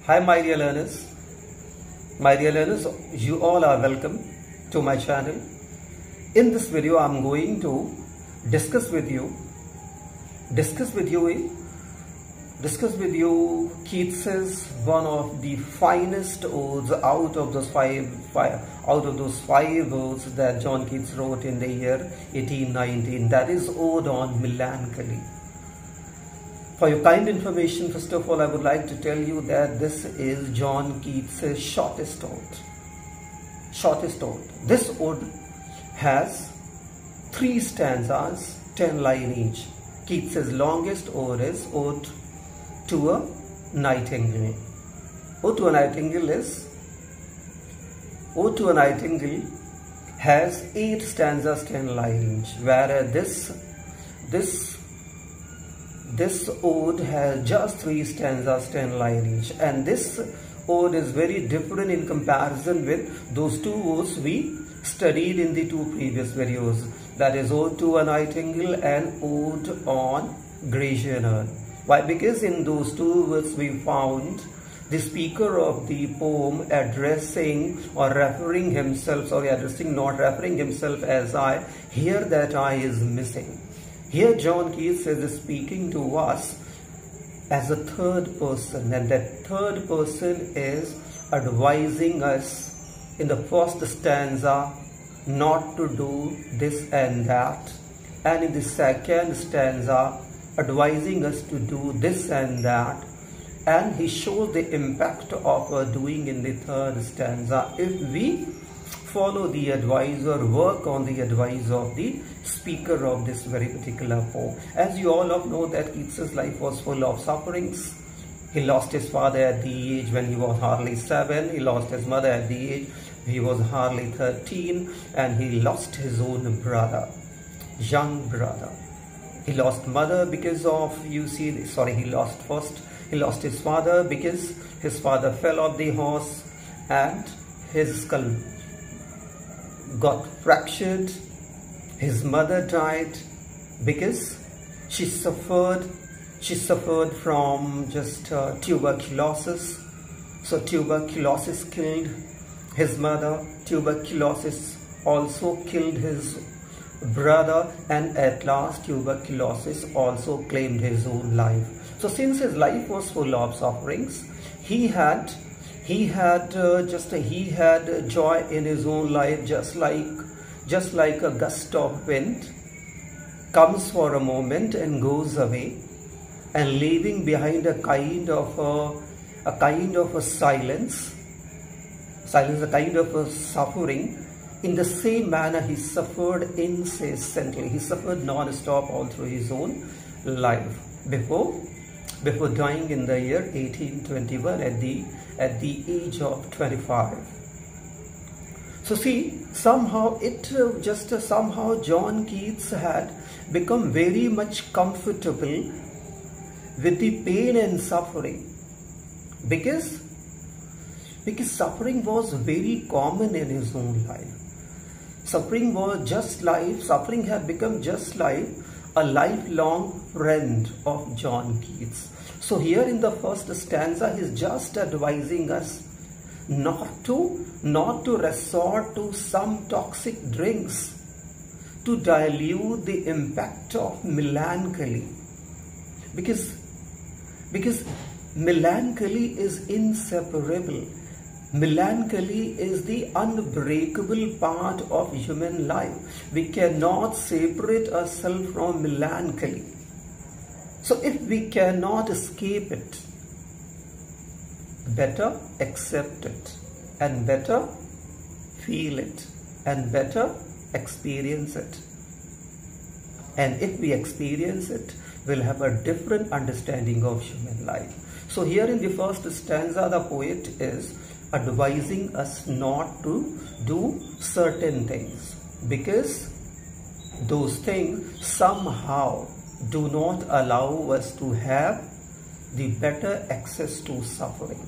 Hi my dear learners. My dear learners, you all are welcome to my channel. In this video, I am going to discuss with you Keats's one of the finest odes out of those five odes that John Keats wrote in the year 1819. That is Ode on Melancholy. For your kind information, first of all, I would like to tell you that this is John Keats' shortest ode. This ode has 3 stanzas, 10 lines each. Keats' longest ode is Ode to a Nightingale. Ode to a Nightingale has 8 stanzas, 10 lines each, whereas this ode has just 3 stanzas, 10 lines each, and this ode is very different in comparison with those 2 odes we studied in the 2 previous videos, that is Ode to a Nightingale and Ode on Grecian Urn. Why? Because in those 2 words we found the speaker of the poem addressing or referring himself, not referring himself as I. Here that I is missing. Here John Keats is speaking to us as a third person, and that third person is advising us in the first stanza not to do this and that, and in the second stanza advising us to do this and that, and he shows the impact of doing in the third stanza if we follow the advice or work on the advice of the speaker of this very particular poem. As you all know that Keats's life was full of sufferings. He lost his father at the age when he was hardly 7. He lost his mother at the age he was hardly 13, and he lost his own young brother. He lost mother because of, he lost his father because his father fell off the horse and his skull got fractured. His mother died because she suffered from just tuberculosis. So tuberculosis killed his mother. Tuberculosis also killed his brother, and at last tuberculosis also claimed his own life. So since his life was full of sufferings, he had joy in his own life, just like a gust of wind comes for a moment and goes away, and leaving behind a kind of a silence, a kind of a suffering. In the same manner, he suffered incessantly. He suffered non-stop all through his own life before dying in the year 1821 at the age of 25. So see, somehow John Keats had become very much comfortable with the pain and suffering, because suffering was very common in his own life. Suffering had become just like a lifelong friend of John Keats. So here in the first stanza, he is just advising us not to resort to some toxic drinks to dilute the impact of melancholy, because melancholy is inseparable. Melancholy is the unbreakable part of human life. We cannot separate ourselves from melancholy. So if we cannot escape it, better accept it, and better feel it, and better experience it. And if we experience it, we'll have a different understanding of human life. So here in the first stanza, the poet is advising us not to do certain things, because those things somehow do not allow us to have the better access to suffering.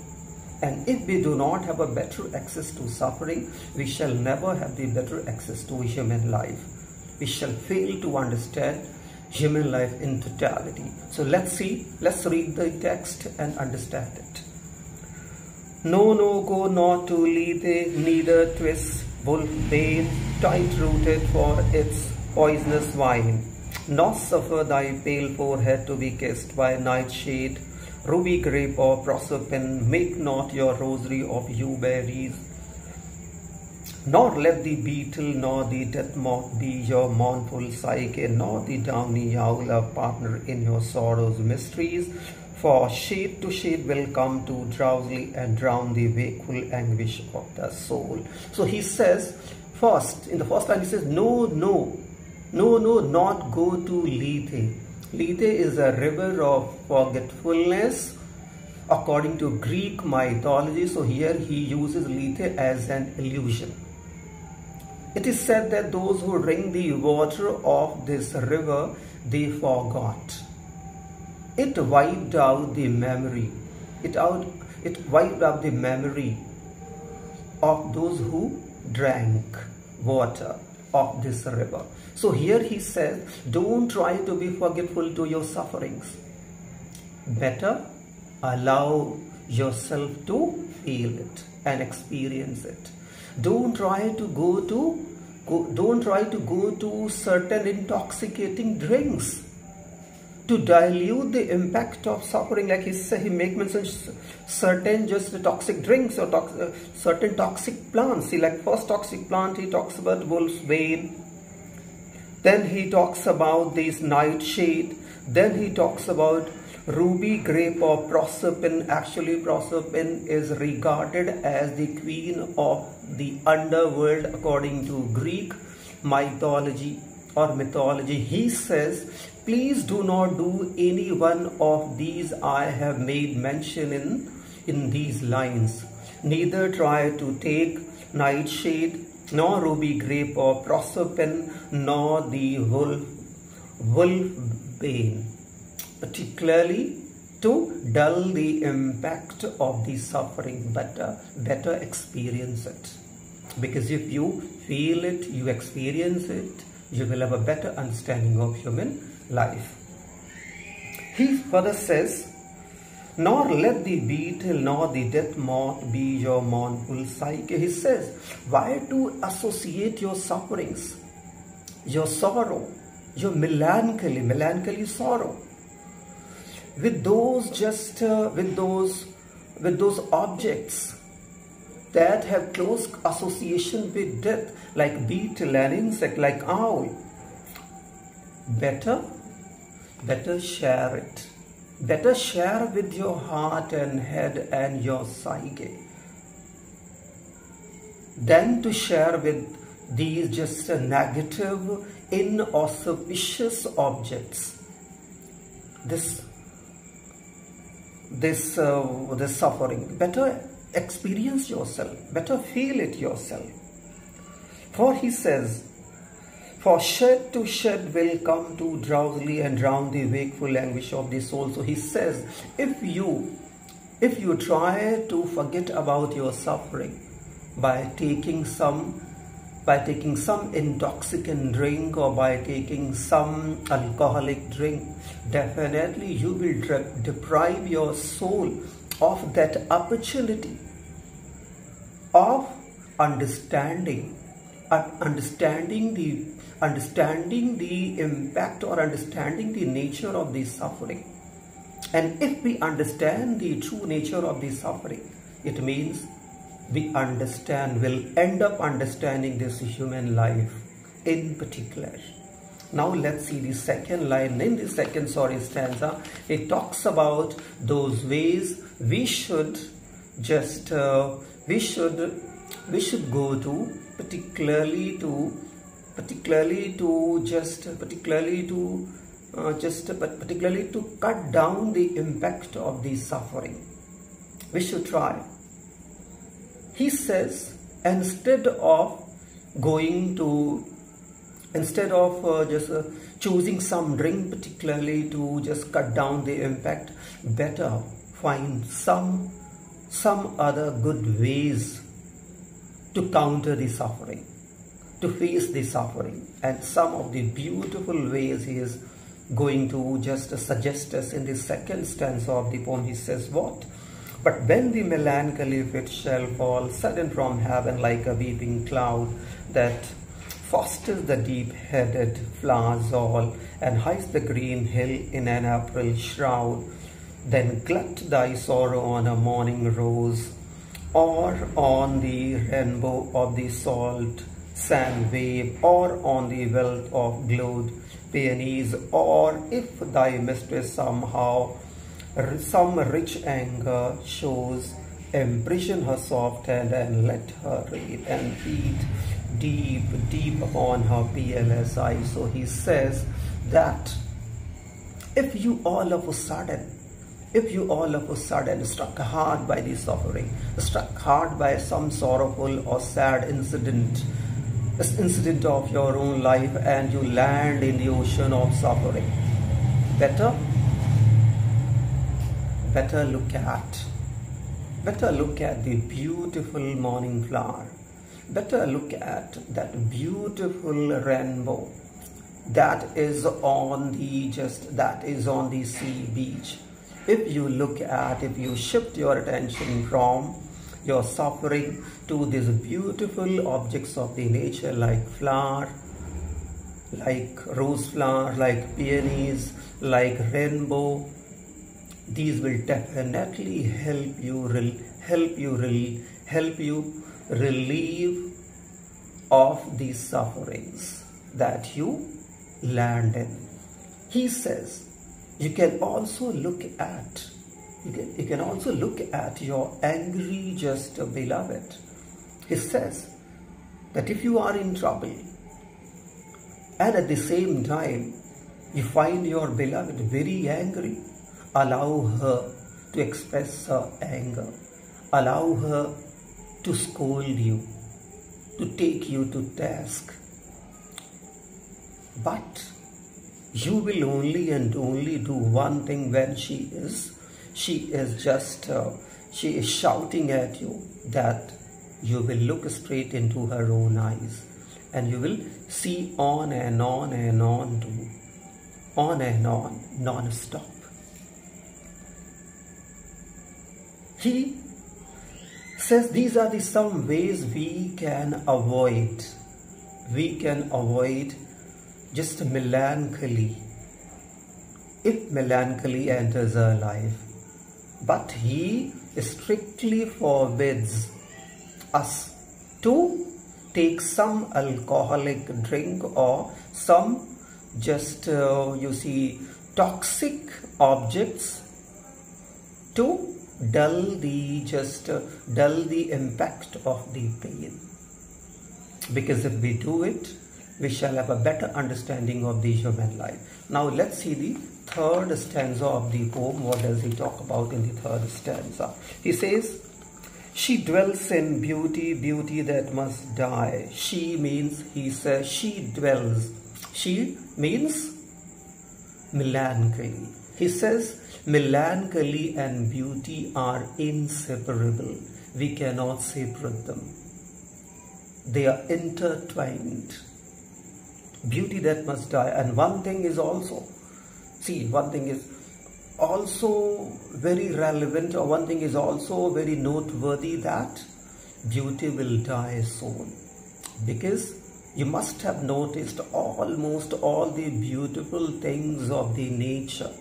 And if we do not have a better access to suffering, we shall never have the better access to human life. We shall fail to understand human life in totality. So let's read the text and understand it. No, no, go not to Lethe, neither twist wolf bane, tight-rooted for its poisonous wine, nor suffer thy pale forehead to be kissed by nightshade, ruby grape or proserpine, make not your rosary of yew berries, nor let the beetle nor the death moth be your mournful psyche, nor the downy owl a partner in your sorrow's mysteries, for shade to shade will come to drowsily and drown the wakeful anguish of the soul. So he says, first, in the first line he says, no, no, no, no, not go to Lethe. Lethe is a river of forgetfulness according to Greek mythology. So here he uses Lethe as an illusion. It is said that those who drink the water of this river, they forgot. It wiped out the memory. It wiped out the memory of those who drank water of this river. So here he says, don't try to be forgetful to your sufferings. Better allow yourself to feel it and experience it. Don't try to go to certain intoxicating drinks to dilute the impact of suffering. Like he make mention certain just toxic drinks or certain toxic plants. See, like first toxic plant he talks about wolf's bane, then he talks about this nightshade, then he talks about ruby grape or proserpine. Actually, proserpine is regarded as the queen of the underworld according to Greek mythology or mythology. He says, please do not do any one of these I have made mention in these lines. Neither try to take nightshade, nor ruby grape or proserpine, nor the wolf bane, particularly to dull the impact of the suffering. Better experience it, because if you feel it, you experience it, you will have a better understanding of human life. He further says, nor let the beetle nor the death moth be your mournful psyche. He says, why to associate your sufferings, your sorrow, your melancholy sorrow, with those objects that have close association with death, like beetle and insect, like owl? Better share it. Better share with your heart and head and your psyche than to share with these just negative, inauspicious objects. This suffering. Better experience yourself. Better feel it yourself. For he says, for shed to shed will come to drowsily and drown the wakeful anguish of the soul. So he says, if you try to forget about your suffering by taking some intoxicant drink or by taking some alcoholic drink, definitely you will deprive your soul of that opportunity of understanding the impact or understanding the nature of the suffering. And if we understand the true nature of the suffering, it means we will end up understanding this human life in particular. Now let's see the second line. In the second stanza, it talks about those ways we should go to, particularly to cut down the impact of the suffering. We should try. He says, instead of choosing some drink particularly to just cut down the impact, better find some other good ways to counter the suffering, to face the suffering. And some of the beautiful ways he is going to just suggest us in the second stanza of the poem. He says, what? But when the melancholy fit shall fall sudden from heaven like a weeping cloud, that fosters the deep-headed flowers all, and hides the green hill in an April shroud, then glut thy sorrow on a morning rose, or on the rainbow of the salt sand wave, or on the wealth of glowed peonies, or if thy mistress somehow some rich anger shows, imprison her soft hand and let her read and beat deep, deep upon her peerless eyes. So he says that if you all of a sudden struck hard by the suffering, struck hard by some sorrowful or sad incident of your own life, and you land in the ocean of suffering, better look at the beautiful morning flower. Better look at that beautiful rainbow that is on the sea beach. If you shift your attention from your suffering to these beautiful objects of the nature, like flower, like rose flower, like peonies, like rainbow, these will definitely help you relieve of the sufferings that you land in. He says you can also look at your angry just beloved. He says that if you are in trouble and at the same time you find your beloved very angry, allow her to express her anger. Allow her to scold you, to take you to task. But you will only do one thing when she is shouting at you, that you will look straight into her own eyes, and you will see on and on non-stop. He says these are some ways we can avoid just melancholy, if melancholy enters our life. But he strictly forbids us to take some alcoholic drink or some toxic objects to dull the impact of the pain. Because if we do it, we shall have a better understanding of the human life. Now let's see the third stanza of the poem. What does he talk about in the third stanza? He says, she dwells in beauty, beauty that must die. She means melancholy. He says, melancholy and beauty are inseparable. We cannot separate them. They are intertwined. Beauty that must die. And one thing is also very relevant, or one thing is also very noteworthy, that beauty will die soon. Because you must have noticed almost all the beautiful things of the nature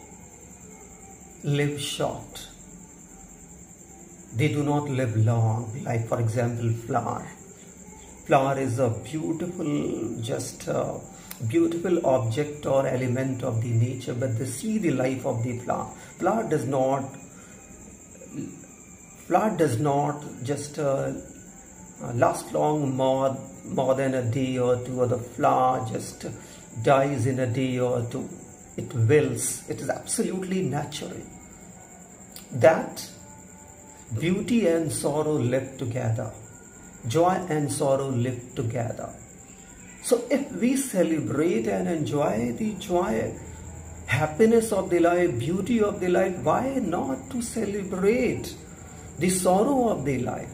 live short. They do not live long. Like, for example, flower. Flower is a beautiful object or element of the nature, but they see the life of the flower. Flower does not just last long more than a day or two, or the flower just dies in a day or two. It wilts. It is absolutely natural that beauty and sorrow live together. Joy and sorrow live together. So if we celebrate and enjoy the joy, happiness of the life, beauty of the life, why not to celebrate the sorrow of the life?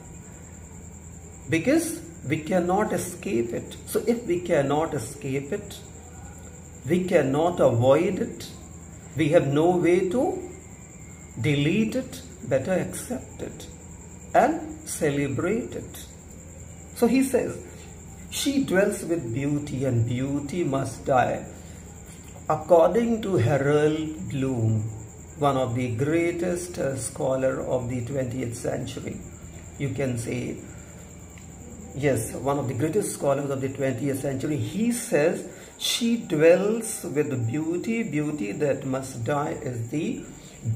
Because we cannot escape it. So if we cannot escape it, we cannot avoid it, we have no way to delete it, better accept it and celebrate it. So he says, she dwells with beauty and beauty must die. According to Harold Bloom, one of the greatest scholar of the 20th century, you can say, yes, one of the greatest scholars of the 20th century, he says, she dwells with beauty. Beauty that must die is the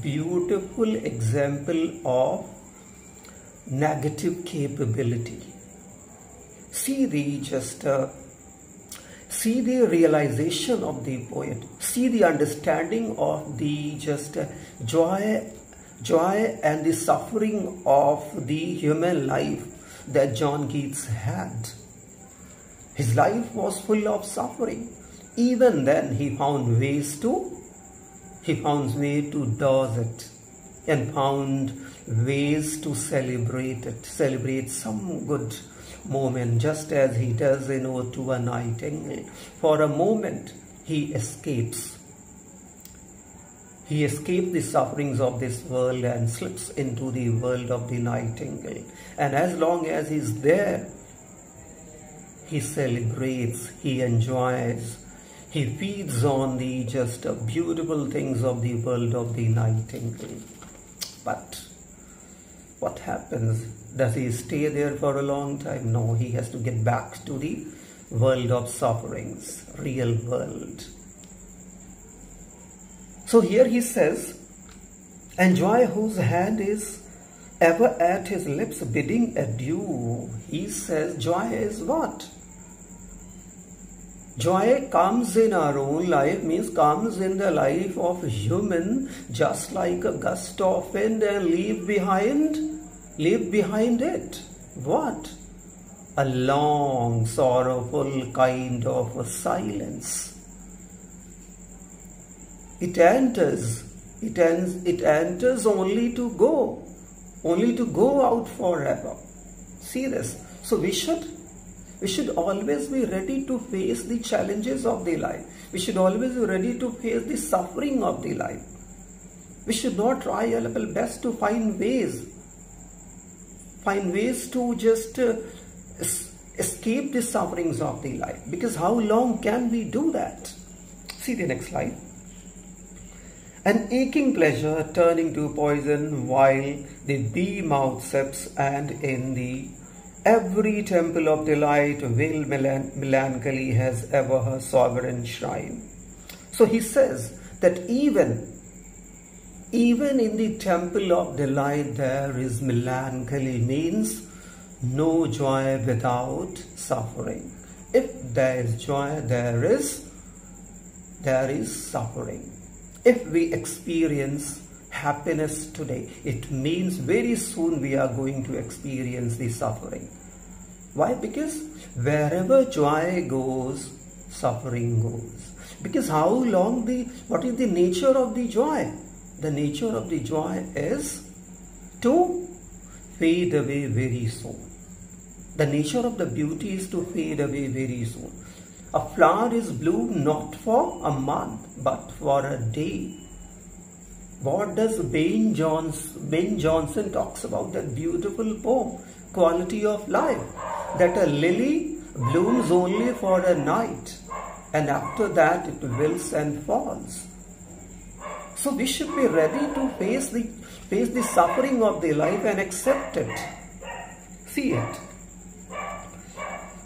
beautiful example of negative capability. See the realization of the poet. See the understanding of the joy and the suffering of the human life that John Keats had. His life was full of suffering. Even then, he found ways to dodge it, and found ways to celebrate some good moment, just as he does in Ode to a Nightingale. For a moment, he escapes. He escapes the sufferings of this world and slips into the world of the nightingale. And as long as he's there, he celebrates, he enjoys, he feeds on the beautiful things of the world of the nightingale. But what happens? Does he stay there for a long time? No, he has to get back to the world of sufferings, real world. So here he says, and joy whose hand is ever at his lips bidding adieu. He says joy is what? Joy comes in our own life, means comes in the life of a human, just like a gust of wind, and leave behind it. What? A long, sorrowful kind of a silence. It enters only to go out forever. See this. So we should always be ready to face the challenges of the life. We should always be ready to face the suffering of the life. We should not try our level best to find ways to just escape the sufferings of the life. Because how long can we do that? See the next slide. An aching pleasure turning to poison while the bee-mouth sips, and in the every temple of delight will melancholy has ever her sovereign shrine. So he says that even in the temple of delight there is melancholy, means no joy without suffering. If there is joy, there is suffering. If we experience happiness today, it means very soon we are going to experience the suffering. Why? Because wherever joy goes, suffering goes. Because what is the nature of the joy? The nature of the joy is to fade away very soon. The nature of the beauty is to fade away very soon. A flower is bloomed not for a month, but for a day. What does Ben Jonson talks about, that beautiful poem, Quality of Life, that a lily blooms only for a night, and after that it wilts and falls. So we should be ready to face the suffering of the life and accept it. See it.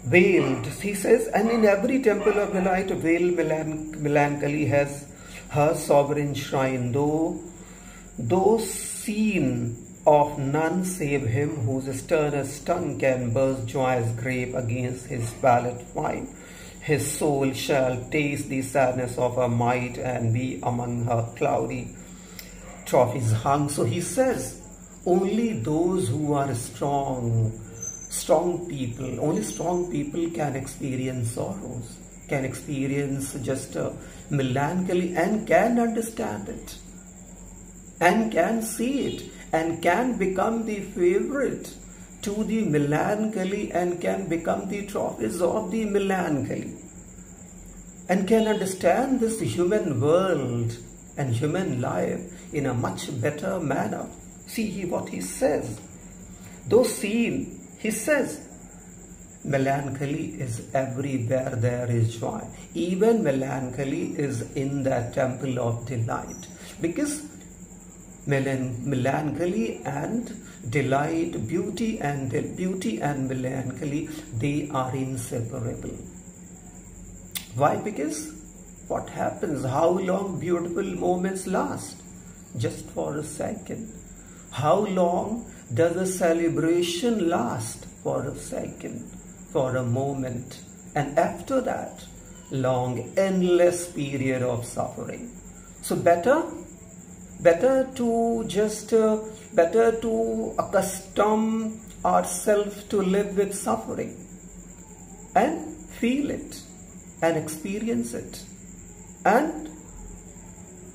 Veiled, he says, and in every temple of delight, veiled melancholy has her sovereign shrine, though seen of none save him whose sternest tongue can burst joy's grape against his palate fine. His soul shall taste the sadness of her might and be among her cloudy trophies hung. So he says, only those who are strong people, only strong people can experience sorrows, can experience melancholy, and can understand it, and can see it, and can become the favorite to the melancholy, and can become the trophies of the melancholy, and can understand this human world and human life in a much better manner. See what he says. Though seen, he says, melancholy is everywhere there is joy. Even melancholy is in that temple of delight. Because melancholy and delight, beauty and melancholy, they are inseparable. Why? Because what happens? How long beautiful moments last? Just for a second. How long does a celebration last? For a second, for a moment. And after that, long, endless period of suffering. So better to accustom ourselves to live with suffering and feel it and experience it and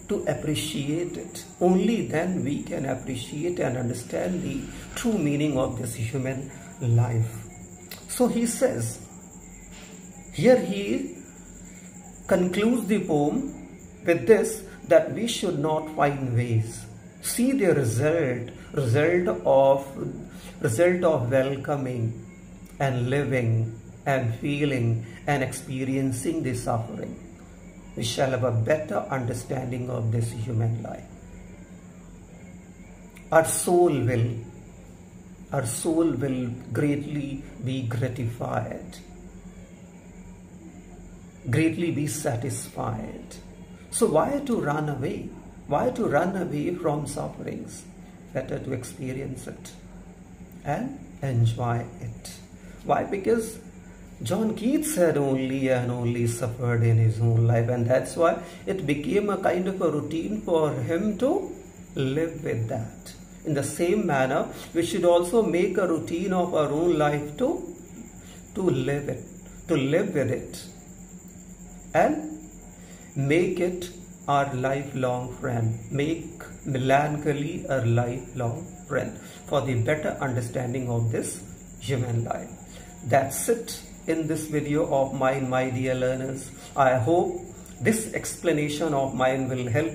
to appreciate it. Only then we can appreciate and understand the true meaning of this human life. So he says, here he concludes the poem with this, that we should not find ways. See the result of welcoming and living and feeling and experiencing the suffering. We shall have a better understanding of this human life. Our soul will greatly be gratified, greatly be satisfied. So why to run away? Why to run away from sufferings? Better to experience it and enjoy it. Why? Because John Keats had only suffered in his own life, and that's why it became a kind of a routine for him to live with that. In the same manner, we should also make a routine of our own life to live with it, and make it our lifelong friend. Make melancholy our lifelong friend for the better understanding of this human life. That's it in this video of mine, my dear learners. I hope this explanation of mine will help you